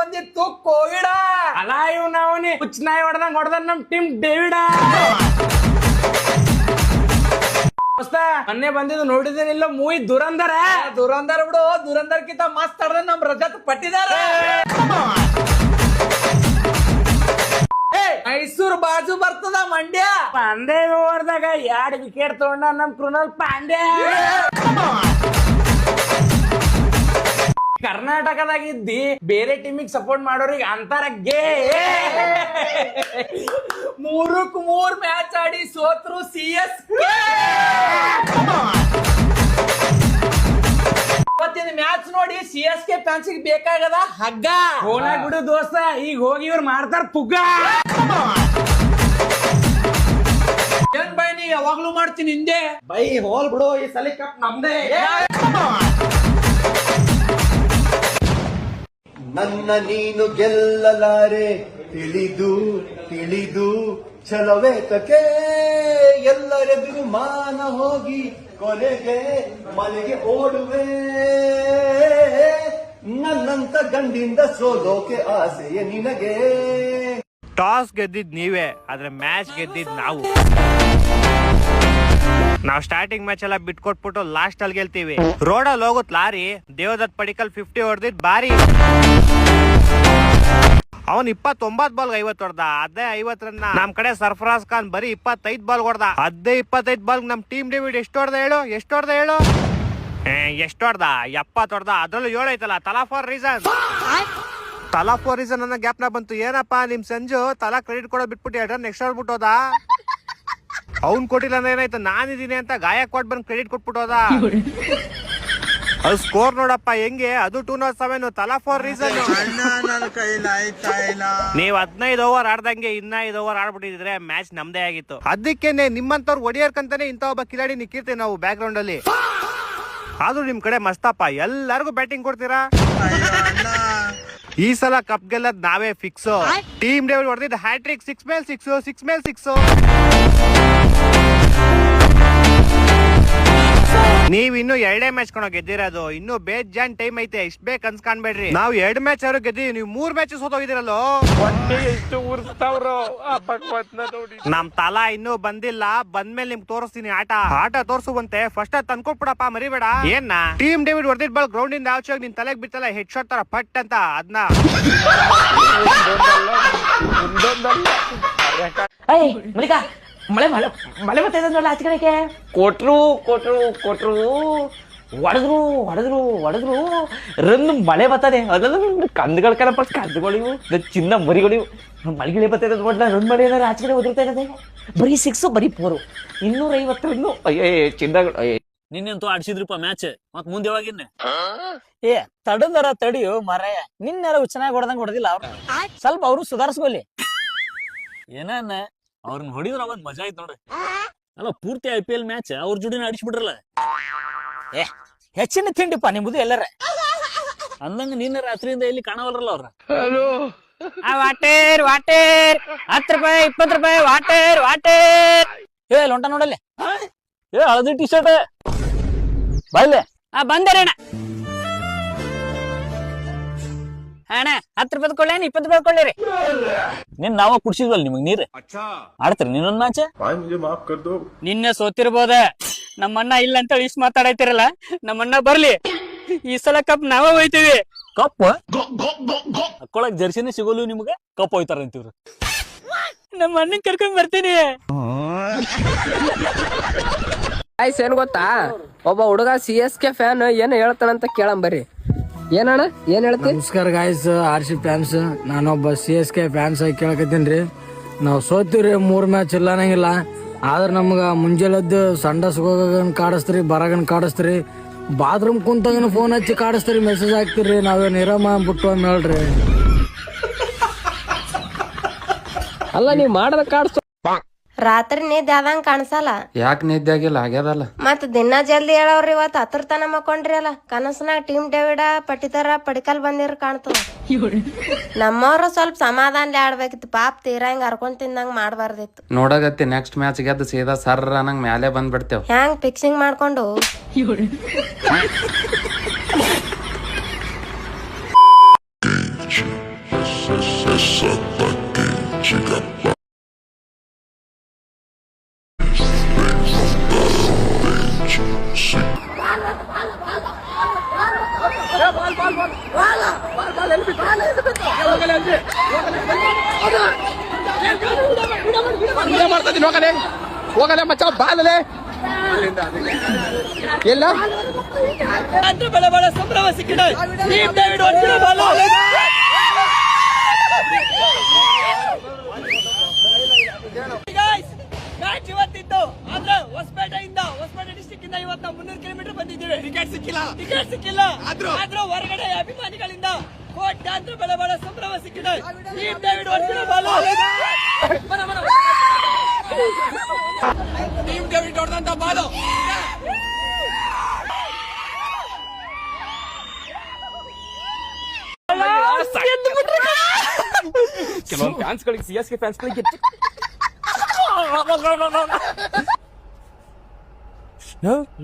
ಬಂದಿತ್ತು ಕೋವಿಡ. ಅಲ್ಲ ಇವ್ ನಾವನಿ ಹುಚ್ಚನಾಯಿ ಹೊಡೆದ ನಮ್ ಟೀಮ್ ಡೇವಿಡ. ಮೊನ್ನೆ ಬಂದಿದ್ದು ನೋಡಿದೇನಿಲ್ಲ ಮೂವಿ ದುರಂದರ. ದುರಂದರ್ ಬಿಡು, ದುರಂದರ್ಕಿಂತ ಮಸ್ತ್ ಆಡ್ದ ನಮ್ ರಜತ್ ಪಟ್ಟಿದಾರ. ಮೈಸೂರು ಬಾಜು ಬರ್ತದ ಮಂಡ್ಯ. ಪಾಂಡೆ ಓವರ್ದಾಗ 2 ವಿಕೆಟ್ ತಗೊಂಡ ನಮ್ ಕೃಣಾಲ್ ಪಾಂಡ್ಯ. ಕರ್ನಾಟಕದಾಗ ಇದ್ದಿ ಬೇರೆ ಟೀಮಿಗೆ ಸಪೋರ್ಟ್ ಮಾಡೋರಿಗೆ ಅಂತಾರ ಗೇ. 3-3 ಮ್ಯಾಚ್ ಆಡಿ ಸೋತ್ರು CSK. ಇವತ್ತಿನ ಮ್ಯಾಚ್ ನೋಡಿ CSK ಫ್ಯಾನ್ಸ್ ಬೇಕಾಗದ ಹಗ್ಗ. ಹೋಗ್ಲಾಗ ಬಿಡು ದೋಸ್ತ, ಈಗ ಹೋಗಿ ಇವ್ರು ಮಾಡ್ತಾರ ಪುಗ್ಗ. ಏನ್ ಬೈ ನೀ ಯಾವಾಗ್ಲೂ ಮಾಡ್ತೀನಿ ಹಿಂದೆ ಬೈ ಹೋಲ್ ಬಿಡು, ಈ ಸಲ ಕಪ್ ನಮ್ದೇ. ನನ್ನ ನೀನು ಗೆಲ್ಲಲಾರೆ ತಿಳಿದು ತಿಳಿದು ಛಲವೇತಕ್ಕೆ ಎಲ್ಲರೆದುರು ಮಾನ ಹೋಗಿ ಕೊನೆಗೆ ಮನೆಗೆ ಓಡುವೆ. ನನ್ನಂತ ಗಂಡಿಂದ ಸೋಲೋಕೆ ಆಸೆಯೇ ನಿನಗೆ. ಟಾಸ್ ಗೆದ್ದಿದ್ ನೀವೇ, ಆದ್ರೆ ಮ್ಯಾಚ್ ಗೆದ್ದಿದ್ ನಾವು. ನಾವು ಸ್ಟಾರ್ಟಿಂಗ್ ಮ್ಯಾಚ್ ಎಲ್ಲ ಬಿಟ್ಕೊಟ್ಬಿಟ್ಟು ಲಾಸ್ಟ್ ಅಲ್ಲಿ ಗೆಲ್ತೀವಿ. ರೋಡಲ್ಲಿ ಹೋಗುತ್ ಲಾರಿ, ದೇವದತ್ ಪಡಿಕಲ್ 50 ಹೊಡೆದಿದ್ ಬಾರಿ. ಅವನ್ 29 ಬಾಲ್ 50 ಹೊಡೆದ. ಅದೇ 50 ರನ್ ನಮ್ ಕಡೆ ಸರ್ಫರಾಜ್ ಖಾನ್ ಬರೀ 25 ಬಾಲ್ ಹೊಡೆದ. ಅದೇ 25 ಬಾಲ್ ನಮ್ ಟೀಮ್ ಡೇವಿಡ್ ಎಷ್ಟು ಹೊಡೆದ ಹೇಳು? ಎಷ್ಟು ಹೊಡೆದ 70 ಹೊಡೆದ. ಅದ್ರಲ್ಲೂ 7 ಐತಲ್ಲ. ತಲಾ ಫಾರ್ ರೀಸನ್ ಅನ್ನೋ ಗ್ಯಾಪ್ ನ ಬಂತು. ಏನಪ್ಪಾ ನಿಮ್ ಸಂಜು ತಲಾ ಕ್ರೆಡಿಟ್ ಕೊಡೋದ್ ಬಿಟ್ಬಿಟ್ಟು 2 ರನ್ ಎಕ್ಸ್ಟ್ರಾ ಹೊಡ್ಬಿಟ್ಟೋದ. ಅವ್ನ್ ಕೊಟ್ಟಿಲ್ಲ ಅಂದ್ರೆ ಏನಾಯ್ತು, ನಾನಿದ್ದೀನಿ ಅಂತ ಗಾಯಕ್ವಾಡ್ ಬಂದ್ ಕ್ರೆಡಿಟ್ ಕೊಟ್ಬಿಟ್ಟೋದ. ಅದು ಸ್ಕೋರ್ ನೋಡಪ್ಪ ಹೆಂಗೆ, ಅದು 207 ತಲಾ ಫಾರ್ ರೀಸನ್. ನೀವ್ 15 ಓವರ್ ಆಡ್ದಂಗೆ ಇನ್ನ 5 ಓವರ್ ಆಡ್ಬಿಟ್ಟಿದ್ರೆ ಮ್ಯಾಚ್ ನಮ್ದೇ ಆಗಿತ್ತು. ಅದಕ್ಕೇನೆ ನಿಮ್ಮಂತವ್ರು ಒಡಿಯರ್ಕಂತಾನೆ ಇಂತ ಒಬ್ಬ ಕಿಲಾಡಿ ನಿಕ್ಕಿರ್ತೀವಿ ನಾವು ಬ್ಯಾಕ್ ಗ್ರೌಂಡ್ ಅಲ್ಲಿ. ಆದ್ರೂ ನಿಮ್ ಕಡೆ ಮಸ್ತಪ್ಪ, ಎಲ್ಲರಿಗೂ ಬ್ಯಾಟಿಂಗ್ ಕೊಡ್ತೀರಾ. ಈ ಸಲ ಕಪ್ ಗೆಲ್ಲದ್ ನಾವೇ ಫಿಕ್ಸ್. ಟೀಮ್ ಡೇವಿಡ್ ಹೊಡೆದಿದ್ದ ಹ್ಯಾಟ್ರಿಕ್ 6 ಮೇಲೆ 6. ನೀವ್ ಇನ್ನು 2 ಮ್ಯಾಚ್ ಕಣೋ ಗೆದ್ದಿರೋದು. ಇನ್ನು ಬೇಜಾನ್ ಟೈಮ್ ಐತೆ, ಇಷ್ಟ ಬೇಕ್ ಅನ್ಸ್ಕೊಂಡ್ಬೇಡ್ರಿ. ನಾವು 2 ಮ್ಯಾಚ್ ಆದ್ರೂ ಗೆದ್ದೀವಿ, ನೀವು 3 ಮ್ಯಾಚ್ ಸೋತೋಗಿದಿರಲ್ಲೋ. ನಮ್ ತಲಾ ಇನ್ನೂ ಬಂದಿಲ್ಲ, ಬಂದ್ಮೇಲೆ ನಿಮ್ಗೆ ತೋರಿಸ್ತೀನಿ ಆಟ ತೋರ್ಸುವಂತೆ. ಫಸ್ಟ್ ಅದ್ ತಂದ್ಕೊಟ್ಬಿಡಪ್ಪ, ಮರಿಬೇಡ. ಏನ ಟೀಮ್ ಡೇವಿಡ್ ಹೊಡೆದಿದ್ ಬಾಲ್ ಗ್ರೌಂಡ್ ಇಂದ ಆಚೆ ಹೋಗಿ ನಿನ್ ತಲೆಗ್ ಬಿತ್ತಲ್ಲ, ಹೆಡ್ ಶಾಟ್ ತರ ಪಟ್ ಅಂತ. ಅದನ್ನ ಮಳೆ ಮಳೆ ಮಳೆ ಬರ್ತಾ ಇದೆ ಆಚೆ ಕಡೆಗೆ. ಕೊಟ್ರು ಹೊಡೆದ್ರು ರನ್ ಮಳೆ ಬರ್ತದೆ. ಅದೆಲ್ಲ ಕಂದುಗಳ ಕಣಪ್ಪ, ಕಂದುಗಳಿವು ಚಿನ್ನ ಮರಿಗಳಿವು. ಮಳೆಗಿಳೆ ಬರ್ತಾ ಇದೆ ನೋಡ್ಲ, ರನ್ ಮಳೆ ಏನಾರ ಆಚೆ ಕಡೆ ಒದರ್ತಾ ಇದೆ. ಬರೀ 6 ಬರೀ 4 250 ರನ್ನು. ಅಯ್ಯೇ ಚಿನ್ನಗಳು. ನಿನ್ನೆಂತೂ ಆಡ್ಸಿದ್ರಿಪ್ಪ ಮ್ಯಾಚ್. ಮತ್ ಮುಂದೆ ಯಾವಾಗಿನ್ನೆ ತಡದರ ತಡಿಯೋ ಮರಯ. ನಿನ್ನೆಲ್ಲ ಚೆನ್ನಾಗಿ ಹೊಡೆದಂಗ್ ಹೊಡೆದಿಲ್ಲ ಅವ್ರು. ಸ್ವಲ್ಪ ಅವರು ಸುಧಾರಿಸ್ಕೊಲಿ. ಏನ ಅವ್ರನ್ನ ಹೊಡಿದ್ರ ಅವನ್ ಮಜಾ ಆಯ್ತು ನೋಡ್ರಿ. ಅಲ್ಲ ಪೂರ್ತಿ IPL ಮ್ಯಾಚ್ ಅವ್ರ ಜೋಡಿನ ಆಡಿಸ್ಬಿಟ್ರಲ್ಲ. ಹೆಚ್ಚಿನ ತಿಂಡಿಪ್ಪ ನಿಮ್ದು ಎಲ್ಲರ. ಅಂದಂಗ ನಿನ್ನೆ ರಾತ್ರಿಯಿಂದ ಎಲ್ಲಿ ಕಾಣವಲ್ರಲ್ಲ ಅವ್ರ. ವಾಟೇರ್ 10 ರೂಪಾಯಿ 20 ರೂಪಾಯಿ ವಾಟೇರ್ ಲೊಂಟ ನೋಡಲ್ಲ. ಹಳದಿ ಟಿ ಶರ್ಟ್ ಬಾಯ್ಲೆ. ಬಂದರೆ ಅಣ್ಣ 10 ರೂಪಾಯಿ ಕೊಳ್ಳೇನು 20 ರೂಪಾಯಿ ಕೊಳ್ಳಿರಿ. ನಿನ್ ನಾವ ಕುಡ್ಸಿದ್ವಲ್ ನಿಮಗ್ ನೀರ್. ಆಡ್ತೀರಿ ನೀನೊಂದ್ ಮ್ಯಾಚ್? ನಿನ್ನೆ ಸೋತಿರ್ಬೋದ, ನಮ್ಮಣ್ಣ ಇಲ್ಲ ಅಂತ ಇಷ್ಟ ಮಾತಾಡೈತಿರಲ್ಲ. ನಮ್ಮಣ್ಣ ಬರ್ಲಿ, ಈ ಸಲ ಕಪ್ ನಾವ ಹೋಯ್ತೀವಿ. ಕಪ್ ಹಾಕೊಳಕ್ ಜರ್ಸಿನೇ ಸಿಗೋಲು ನಿಮ್ಗೆ, ಕಪ್ ಹೋಯ್ತಾರ ಅಂತೀವ್ರಿ. ನಮ್ಮ ಅಣ್ಣನ್ ಕರ್ಕೊಂಡ್ ಬರ್ತೀನಿ. ಏನ್ ಗೊತ್ತಾ, ಒಬ್ಬ ಹುಡುಗ CSK ಫ್ಯಾನ್ ಏನ್ ಹೇಳ್ತಾನಂತ ಕೇಳಂಬರ್ರಿ. ಏನಣ್ಣ ಏನ್ ಹೇಳ್ತೀನಿ? ನಮಸ್ಕಾರ ಗಾಯ್ಸ್, RC ಫ್ಯಾನ್ಸ್. ನಾನೊಬ್ಬ CSK ಫ್ಯಾನ್ಸ್ ಆಗಿ ಕೇಳಕತ್ತೀನ್ರಿ. ನಾವು ಸೋತೀವ್ರಿ 3 ಮ್ಯಾಚ್ ಇಲ್ಲ ಅನ್ನಂಗಿಲ್ಲ. ಆದ್ರೆ ನಮ್ಗ ಮುಂಜಾನೆದ್ದು ಸಂಡಸ್ಗೆ ಹೋಗನ್ ಕಾಡಿಸ್ತೀರಿ, ಬರಗನ್ ಕಾಡಿಸ್ತೀರಿ, ಬಾತ್ರೂಮ್ ಕುಂತಾಗನ ಫೋನ್ ಹಚ್ಚಿ ಕಾಡಿಸ್ತೀರಿ, ಮೆಸೇಜ್ ಹಾಕ್ತಿರಿ. ನಾವೇನ್ ಇರಮ್ಮ ಬಿಟ್ಟು ಅಂತ ಹೇಳ್ರಿ. ಅಲ್ಲ ನೀವ್ ಮಾಡದ ಕಾಡಿಸ್. ರಾತ್ರಿ ನಿದ್ದೆ ಆದಂಗ ಕಾಣಿಸಲ್ಲ. ಯಾಕೆ ನಿದ್ದೆ ಆಗಿಲ್ಲ? ಆಗ್ಯದಲ್ಲ. ಮತ್ ದಿನ ಜಲ್ದಿ ಹೇಳವ್ರಿ. ಇವತ್ 10 ತನ ಮಕ್ಕೊಂಡ್ರಿ ಅಲ್ಲ. ಕನಸನಾಗ ಟೀಮ್ ಡೇವಿಡ ಪಟ್ಟಿದಾರ ಪಡಿಕಲ್ ಬಂದಿರ ಕಾಣ್ತದ. ನಮ್ಮವ್ರು ಸ್ವಲ್ಪ ಸಮಾಧಾನ ಆಡ್ಬೇಕಿತ್ತು. ಪಾಪ ತೀರಾ ಹಿಂಗ ಹರ್ಕೊಂಡ್ ತಿಂದಂಗ ಮಾಡ್ಬಾರ್ದಿತ್ತು. ನೋಡಗತ್ತಿ ನೆಕ್ಸ್ಟ್ ಮ್ಯಾಚ್ ಗೆದ್ದು ಸೀದಾ ಸರ್ರ ನಂಗ್ ಮ್ಯಾಲೆ ಬಂದ್ಬಿಡ್ತೇವ್. ಹ್ಯಾಂಗ್ ಫಿಕ್ಸಿಂಗ್ ಮಾಡ್ಕೊಂಡು ಹೋಗಲೇ ಮಚ್ಚ ಬಾಲಲೆ ಎಲ್ಲ ಬೆಳೆ ಬೆಳೆ ಸಂಭ್ರಮ ಸಿಕ್ಕಿದೆ ಟೀಮ್ ಡೇವಿಡ್ ಹೊಡ್ತಿರೋ ಬಾಲು ಮ್ಯಾಚ್ ಇವತ್ತಿತ್ತು ಆದ್ರೆ ಹೊಸಪೇಟೆ ಡಿಸ್ಟ್ರಿಕ್ಟ್ ಇಂದ ಇವತ್ತು 300 ಕಿಲೋಮೀಟರ್ ಬಂದಿದ್ದೀವಿ. ಟಿಕೆಟ್ ಸಿಕ್ಕಿಲ್ಲ ಆದ್ರೂ ಹೊರಗಡೆ ಅಭಿಮಾನಿಗಳಿಂದ ಕೋಟ್ಯಾಂತರ ಬೆಳೆ ಬೆಳೆ ಸಂಭ್ರಮ ಸಿಕ್ಕಿದೆ. ಟೀಮ್ ಡೇವಿಡ್ ಹೊಡ್ತಿರೋ ಬಾಲು ಟೀಮ್ ಡೇವಿಡ್ ಹೊಡೆದಂತ ಬಾಲು ಕೆಲವೊಂದು ಫ್ಯಾನ್ಸ್ಗಳಿಗೆ CSK ಫ್ಯಾನ್ಸ್ಗಳಿಗೆ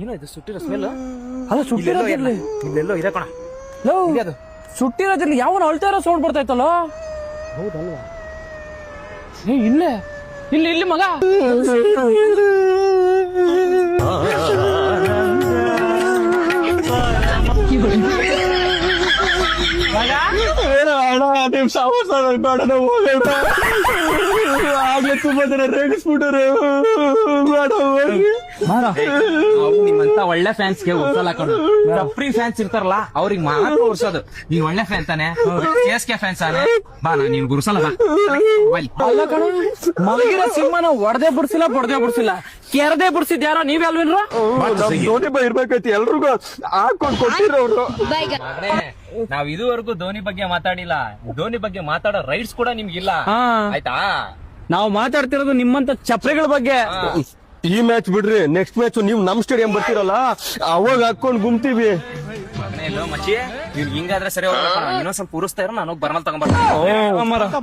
ಏನಾಯ್ತು ಸುಟ್ಟಿರೋ ಸ್ಮೆಲ್? ಅಲ್ಲ ಸುಟ್ಟಿರೋದಿರ್ಲಿ ಇಲ್ಲೆಲ್ಲೋ ಇದೆ ಕಣ. ಸುಟ್ಟಿರೋದಿರ್ಲಿ ಯಾವನ ಅಳ್ತಾ ಇರೋ ಸೌಂಡ್ ಬರ್ತಾ ಇತ್ತಲ್ಲ. ಹೌದಲ್ವಾ? ಇಲ್ಲೇ ಇಲ್ಲಿ ಮಗ ನಿಮ್ ಸಾವಾಸ ಬೇಡ ಆಗ್ಲೇ ತುಂಬಾ ಜನ ರೇಗಿಸ್ಬಿಟ್ಟಾರೆ. ನಿಮ್ಮಂತ ಒಳ್ಳೆ ಫ್ಯಾನ್ಸ್ಗೆ ಉರ್ಸಲ್ಲ ಕಣು. ಫ್ರೀ ಫ್ಯಾನ್ಸ್ ಇರ್ತಾರಲ್ಲ ಅವ್ರಿಗೆ ಮಾತ್ರ ಉರ್ಸೋದು. ನೀನ್ ಒಳ್ಳೆ ಫ್ಯಾನ್ ತಾನೆ, CSK ಫ್ಯಾನ್ಸ್ ತಾನೆ, ಬಾ ನೀನ್ ಗುರ್ಸಲ್ಲ ಬಾ. ಅಲ್ಲ ಕಣ, ಮಲಗಿರೋ ಸಿಂಹನ ಒಡದೆ ಬಿಡ್ಸಿಲ್ಲ ಕೆರದೆ ಬಿಡ್ಸಿದ್ ಯಾರೋ ನೀವೇ ಅಲ್ವೇನ್ರ? ಧೋನಿ ಬೈ ಇರ್ಬೇಕೈತಿ ಎಲ್ರಿಗೂ ಹಾಕೊಂಡ್ ಕೊಟ್ಟಿರೋರು. ನಾವ್ ಇದುವರೆಗೂ ಧೋನಿ ಬಗ್ಗೆ ಮಾತಾಡಿಲ್ಲ. ಧೋನಿ ಬಗ್ಗೆ ಮಾತಾಡೋ ರೈಟ್ಸ್ ಕೂಡ ನಿಮ್ಗಿಲ್ಲ, ಆಯ್ತಾ? ನಾವು ಮಾತಾಡ್ತಿರೋದು ನಿಮ್ಮಂತ ಚಪ್ರಿಗಳ ಬಗ್ಗೆ. ಈ ಮ್ಯಾಚ್ ಬಿಡ್ರಿ, ನೆಕ್ಸ್ಟ್ ಮ್ಯಾಚ್ ನೀವ್ ನಮ್ ಸ್ಟೇಡಿಯಂ ಬರ್ತಿರಲ್ಲ ಅವಾಗ ಹಾಕೊಂಡ್ ಗುಮ್ತೀವಿ. ಮಚ್ಚಿ ನೀವ್ ಹಿಂಗಾದ್ರೆ ಸರಿ ಹೋಗ್ಬೇಕು. ಇನ್ನೊಂದ್ ಸ್ವಲ್ಪ ಉರಿಸ್ತಾ ಇರೋ ನಾನು ಬರ್ಮಲ್ ತಗೊಂಡ್ಬರ್ತೀನಿ.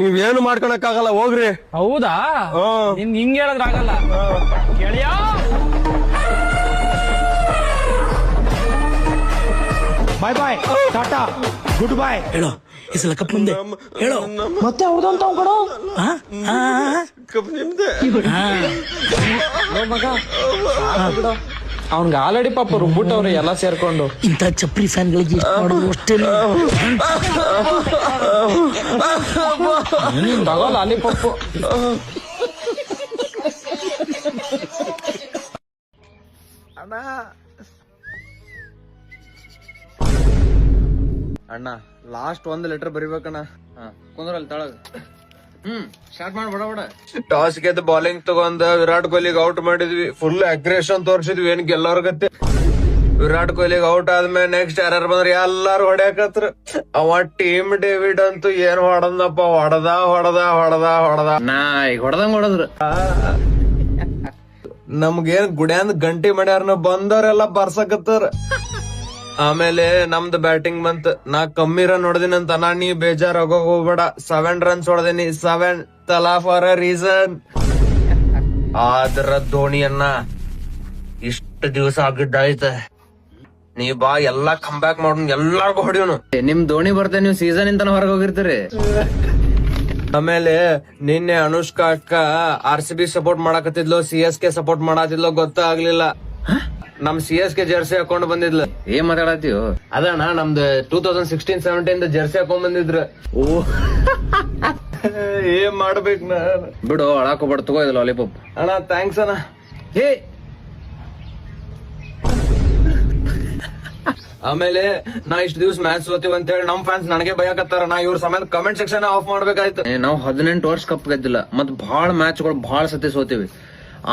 ನೀವೇನು ಮಾಡ್ಕೊಳಕ್ ಆಗಲ್ಲ ಹೋಗ್ರಿ. ಹೌದಾ? ನಿನ್ ಹಿಂಗ್ ಹೇಳಿದ್ರೆ ಆಗಲ್ಲ ಕೇಳಿಯಾ? ಬಾಯ್ ಬಾಯ್ ಟಾಟಾ ಗುಡ್ ಬಾಯ್. ಹೇಳೋ ಈ ಸಲ ಕಪ್ ಮುಂದೆ ಹೇಳೋ. ಮತ್ತೆ ಅವ್ರದಂತ ಕಣೋ ಮಗ. ಅವ್ನ್ಗ ಆಲ್ರೆಡಿ ಪಾಪ ರುಬ್ಬಿಟ್ಟವ್ರೆ ಎಲ್ಲ ಸೇರ್ಕೊಂಡು. ಇಂಥ ಚಪ್ರಿ ಫ್ಯಾನ್ಗಳಿಗೆ ಎಷ್ಟು ಮಾಡೋದು ಅಷ್ಟೇ. ತಗೋ ಲಾಲಿಪಾಪ್. ಅಣ್ಣ ಲಾಸ್ಟ್ 1 ಲೆಟರ್ ಬರಿಬೇಕಣ್ಣ. ಕುಂದ್ರಲ್ಲಿ ತಳಗ ಸ್ಟಾರ್ಟ್ ಮಾಡ್ಬೇಡ. ಟಾಸ್ ಗೆದ್ದು ಬೌಲಿಂಗ್ ತಗೊಂಡ ವಿರಾಟ್ ಕೊಹ್ಲಿಗೆ ಔಟ್ ಮಾಡಿದ್ವಿ. ಫುಲ್ ಅಗ್ರೆಷನ್ ತೋರ್ಸಿದ್ವಿ, ಏನ್ ಗೆಲ್ಲೋರ್ಗತ್ತೆ. ವಿರಾಟ್ ಕೊಹ್ಲಿಗೆ ಔಟ್ ಆದ್ಮೇಲೆ ನೆಕ್ಸ್ಟ್ ಯಾರು ಬಂದ್ರೆ ಎಲ್ಲಾರು ಹೊಡ್ಯಾಕತ್ರ. ಅವ ಟೀಮ್ ಡೇವಿಡ್ ಅಂತೂ ಏನ್ ಹೊಡದಪ್ಪ, ಹೊಡದ ನಾ ಈಗ ಹೊಡೆದ್ರು. ನಮ್ಗೇನ್ ಗುಡ್ಯಾಂದ್ ಗಂಟಿ ಮಾಡ್ಯಾರ, ಬಂದವ್ರೆಲ್ಲ ಬರ್ಸಕತ್ತಾರ. ಆಮೇಲೆ ನಮ್ದು ಬ್ಯಾಟಿಂಗ್ ಬಂತ. ನಾ ಕಮ್ಮಿ ರನ್ ಹೊಡೆದಿನಂತ ನೀ ಬೇಜಾರ್ ಆಗೋಕ್ ಹೋಗ್ಬೇಡ. 7 runs ಹೊಡೆದಿನಿ. 7 ತಲಾ ಫಾರ್ ಅ ರೀಸನ್. ಆದ್ರ ಧೋನಿಯನ್ನ ಇಷ್ಟ ದಿವಸ ಆಗಿದ್ದಾಯ್ತ. ನೀ ಬಾ ಎಲ್ಲಾ ಕಮ್ ಬ್ಯಾಕ್ ಮಾಡೋಣ, ಎಲ್ಲಾರ್ಗು ಹೊಡಿಯೋನು. ನಿಮ್ ಧೋನಿ ಬರ್ತೆ, ನೀವು ಸೀಸನ್ ಇಂತಾನ ಹೊರಗೆ ಹೋಗಿರ್ತೀರಿ. ಆಮೇಲೆ ನಿನ್ನೆ ಅನುಷ್ಕಾ ಅಕ್ಕ RCB ಸಪೋರ್ಟ್ ಮಾಡಕತ್ತಿದ್ಲು, CSK ಸಪೋರ್ಟ್ ಮಾಡತ್ತಿದ್ಲು ಗೊತ್ತಾಗ್ಲಿಲ್ಲ. ನಮ್ CSK ಜರ್ಸಿ ಹಾಕೊಂಡ್ ಬಂದಿದ್ಲು. ಏನ್ ಮಾತಾಡತ್ತೀವ? ಅದಣ್ಣ ನಮ್ದು 2016-17 ಜರ್ಸಿ ಹಾಕೊಂಡ್ ಬಂದಿದ್ರು. ಏನ್ ಮಾಡ್ಬೇಕು ನಾನು? ಬಿಡು ಅಳಾಕೋಬೇಡ, ತಗೋ ಇದು ಲಾಲಿಪಾಪ್. ಅಣ್ಣ ಥ್ಯಾಂಕ್ಸ್ ಅಣ್ಣ. ಹೇ ಆಮೇಲೆ ನಾ ಇಷ್ಟ ದಿವ್ಸ ಮ್ಯಾಚ್ ಸೋತೀವಿ ಅಂತ ಹೇಳಿ ನಮ್ ಫ್ಯಾನ್ಸ್ ನನಗೆ ಭಯಕತ್ತಾರ. ನಾ ಇವ್ರ ಸಮೇತ ಕಮೆಂಟ್ ಸೆಕ್ಷನ್ ಆಫ್ ಮಾಡ್ಬೇಕಾಯ್ತು. ನಾವು 18 ವರ್ಷ ಕಪ್ ಗೆದ್ದಿಲ್ಲ, ಮತ್ ಬಹಳ ಮ್ಯಾಚ್ಗಳು ಬಹಳ ಸತಿ ಸೋತೀವಿ.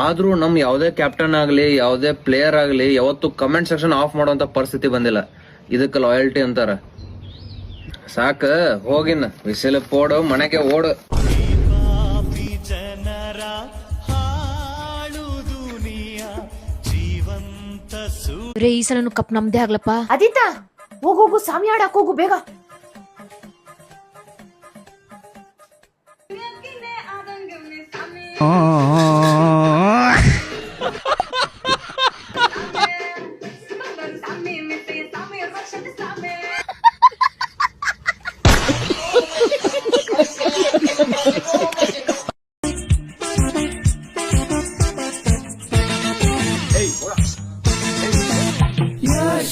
ಆದ್ರೂ ನಮ್ ಯಾವ್ದೇ ಕ್ಯಾಪ್ಟನ್ ಆಗ್ಲಿ, ಯಾವ್ದೇ ಪ್ಲೇಯರ್ ಆಗ್ಲಿ, ಯಾವತ್ತು ಕಮೆಂಟ್ ಸೆಕ್ಷನ್ ಆಫ್ ಮಾಡುವಂತ ಪರಿಸ್ಥಿತಿ ಬಂದಿಲ್ಲ. ಇದಕ್ಕೆ ಲಾಯಲ್ಟಿ ಅಂತಾರ. ಸಾಕ ಹೋಗಿನ ವಿಸಿಲ್ ಪೋಡು, ಮನೆಗೆ ಓಡು. ಈ ಸಲ ಕಪ್ ನಮ್ದೇ ಆಗ್ಲಪ್ಪ. ಅದಿತಾ ಹೋಗು ಸಾಮಿ ಆಡಕ್ ಹೋಗು ಬೇಗ.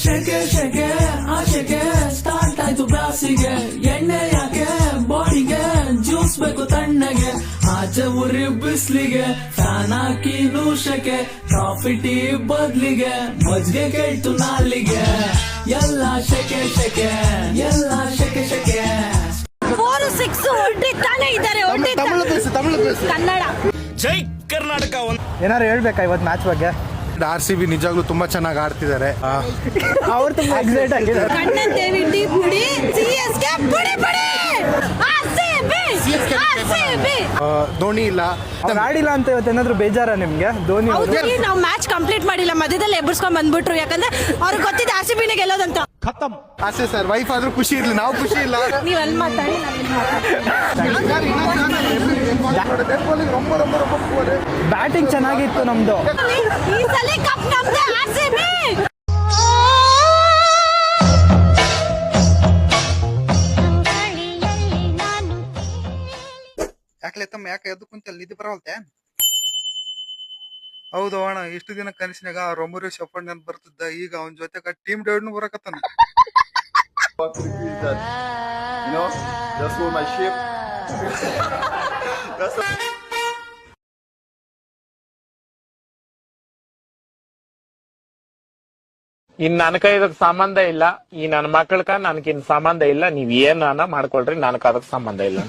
ಶೆಕೆ ಶೆಕೆ ಆಶೆಗೆ ಸ್ಟಾರ್ಟ್ ಆಯ್ತು ಬ್ಯಾಸಿಗೆ ಎಣ್ಣೆ ಯಾಕೆ ಬಾಡಿಗೆ ಜ್ಯೂಸ್ ಬೇಕು ತಣ್ಣಗೆ ಆಚೆ ಉರಿ ಬಿಸ್ಲಿಗೆ ಫ್ಯಾನ್ ಹಾಕಿ ನೂಶಕ್ಕೆ ಕಾಫಿ ಟೀ ಬದ್ಲಿಗೆ ಮಜ್ಗೆ ಕೇಳ್ತು ನಾಲಿಗೆ ಎಲ್ಲ ಶೆಕೆ ಶೆಕೆ ಎಲ್ಲ ಶೆಕೆ ಶೆಕೆ 4-6 ಹೊರಟಿದ್ದಾನೆ ಇದ್ದಾರೆ ಕನ್ನಡ. ಜೈ ಕರ್ನಾಟಕ. ಏನಾರು ಹೇಳ್ಬೇಕಾ ಇವತ್ತು ಮ್ಯಾಚ್ ಬಗ್ಗೆ? RCB ನಿಜಾಗ್ಲೂ ತುಂಬಾ ಚೆನ್ನಾಗಿ ಆಡ್ತಿದ್ದಾರೆ. ಅವ್ರು ತುಂಬಾ ಎಕ್ಸೈಟ್ ಆಗಿದ್ದಾರೆ. ಕಣ್ಣನ್ ದೇವಿ ಟೀ ಪುಡಿ CSK ಪುಡಿ ಪುಡಿ RCB ಧೋನಿ ಇಲ್ಲ, ಅವ್ರು ಆಡಿಲ್ಲ ಅಂತ ಇವತ್ತು ಏನಾದ್ರು ಬೇಜಾರ ನಿಮ್ಗೆ? ಧೋನಿ ಹೌದ್ರಿ, ನಾವು ಮ್ಯಾಚ್ ಕಂಪ್ಲೀಟ್ ಮಾಡಿಲ್ಲ, ಮಧ್ಯದಲ್ಲಿ ಎಬ್ಬರ್ಸ್ಕೊಂಡ್ ಬಂದ್ಬಿಟ್ರು. ಯಾಕಂದ್ರೆ ಅವ್ರಿಗೆ ಗೊತ್ತಿದೆ RCB ಗೆಲ್ಲೋದಂತ. ಆಸೆ ಸರ್, ವೈಫ್ ಆದ್ರೂ ಖುಷಿ ಇರ್ಲಿ, ನಾವು ಖುಷಿ ಇಲ್ಲ. ನೀವ್ ಅಲ್ಲಿ ಮಾತಾಡಿ, ಬ್ಯಾಟಿಂಗ್ ಚೆನ್ನಾಗಿತ್ತು ನಮ್ದು. ಈ ಸಲ ಕಪ್ ನಮ್ದೆ RCB. ಯಾಕೆ ತಮ್ಮ ಯಾಕೆ ಎದ್ದು ಕುಂತಲ್ಲಿ ನಿಧಿ ಬರವಲ್ತೆ? ಹೌದು ಅಣ್ಣ, ಇಷ್ಟು ದಿನ ಕನಸಿನಾಗ ರೊಂಬರಿ ಶಫಂಡ್ ಅಂತ ಬರ್ತಿದ್ದ, ಈಗ ಅವನ ಜೊತೆ ಟೀಮ್ ಡೇವ್ನು ಬರಕತ್ತಾನ. ಇನ್ ನನಕ ಇದಕ್ ಸಂಬಂಧ ಇಲ್ಲ, ಈ ನನ್ನ ಮಕ್ಕಳಕ ನನಗಿನ್ ಸಂಬಂಧ ಇಲ್ಲ. ನೀವ್ ಏನ ಮಾಡ್ಕೊಳ್ರಿ, ನನಕ ಅದಕ್ ಸಂಬಂಧ ಇಲ್ಲ.